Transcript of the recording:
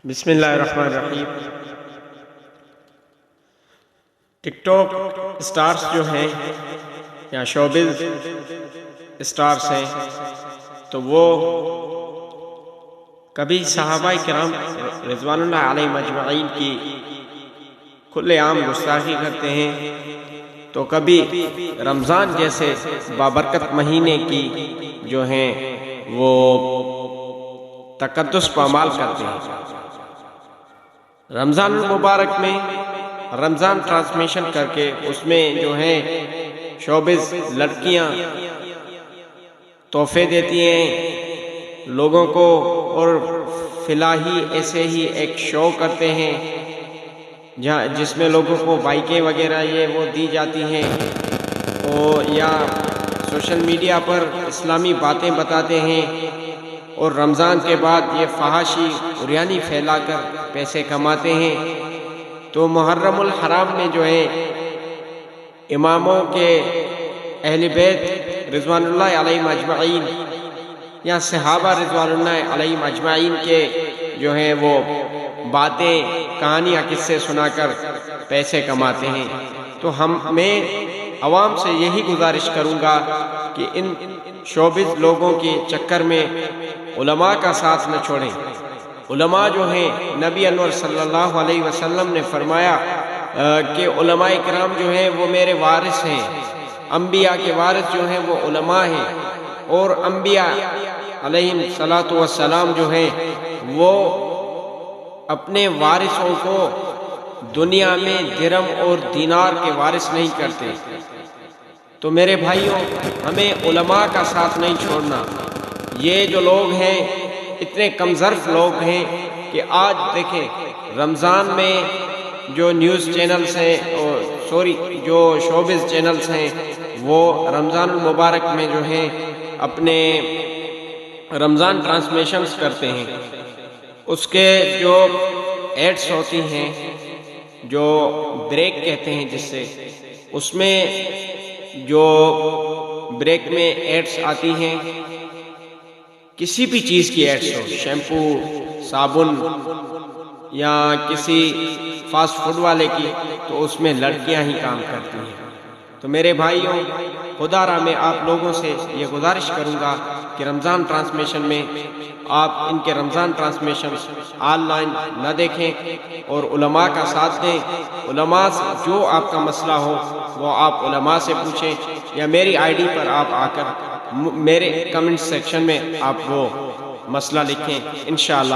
بسم اللہ الرحمن الرحیم۔ ٹک ٹاک اسٹارز جو ہیں یا شوبز اسٹارز ہیں تو وہ کبھی صحابہ کرام رضوان اللہ علیہم اجمعین کی کھلے عام گستاخی کرتے ہیں تو کبھی رمضان جیسے بابرکت مہینے کی جو ہیں وہ تقدس پامال کرتے ہیں۔ رمضان المبارک میں رمضان ٹرانسمیشن کر کے اس میں جو ہے شوبز لڑکیاں تحفے دیتی ہیں لوگوں کو، اور فلاحی ایسے ہی ایک شو کرتے ہیں جس میں لوگوں کو بائکیں وغیرہ یہ وہ دی جاتی ہیں، یا سوشل میڈیا پر اسلامی باتیں بتاتے ہیں، اور رمضان کے بعد یہ فحاشی عریانی پھیلا کر پیسے کماتے ہیں۔ تو محرم الحرام میں جو ہے اماموں کے اہل بیت رضوان اللہ علیہم اجمعین یا صحابہ رضوان اللہ علیہم اجمعین کے جو ہیں وہ باتیں کہانیاں قصے سنا کر پیسے کماتے ہیں۔ تو میں عوام سے یہی گزارش کروں گا کہ ان شوبز لوگوں کے چکر میں علماء کا ساتھ نہ چھوڑیں۔ علماء جو ہیں نبی انور صلی اللہ علیہ وسلم نے فرمایا کہ علماء کرام جو ہیں وہ میرے وارث ہیں، انبیاء کے وارث جو ہیں وہ علماء ہیں، اور انبیاء علیہم الصلاۃ والسلام جو ہیں وہ اپنے وارثوں کو دنیا میں درہم اور دینار کے وارث نہیں کرتے۔ تو میرے بھائیوں، ہمیں علماء کا ساتھ نہیں چھوڑنا۔ یہ جو لوگ ہیں اتنے کمظرف لوگ ہیں کہ آج دیکھیں رمضان میں جو نیوز چینلز ہیں جو شوبز چینلز ہیں وہ رمضان المبارک میں جو ہیں اپنے رمضان ٹرانسمیشنز کرتے ہیں، اس کے جو ایڈز ہوتی ہیں جو بریک کہتے ہیں جس سے، اس میں جو بریک میں ایڈز آتی ہیں کسی بھی چیز کی ایڈز ہو، شیمپو، صابن یا کسی فاسٹ فوڈ والے کی، تو اس میں لڑکیاں ہی کام کرتی ہیں۔ تو میرے بھائیوں، خدا را میں آپ لوگوں سے یہ گزارش کروں گا کہ رمضان ٹرانسمیشن میں آپ ان کے رمضان ٹرانسمیشن آن لائن نہ دیکھیں اور علماء کا ساتھ دیں۔ علماء سے جو آپ کا مسئلہ ہو وہ آپ علماء سے پوچھیں، یا میری آئی ڈی پر آپ آ کر میرے کمنٹ سیکشن میں آپ وہ مسئلہ لکھیں، انشاءاللہ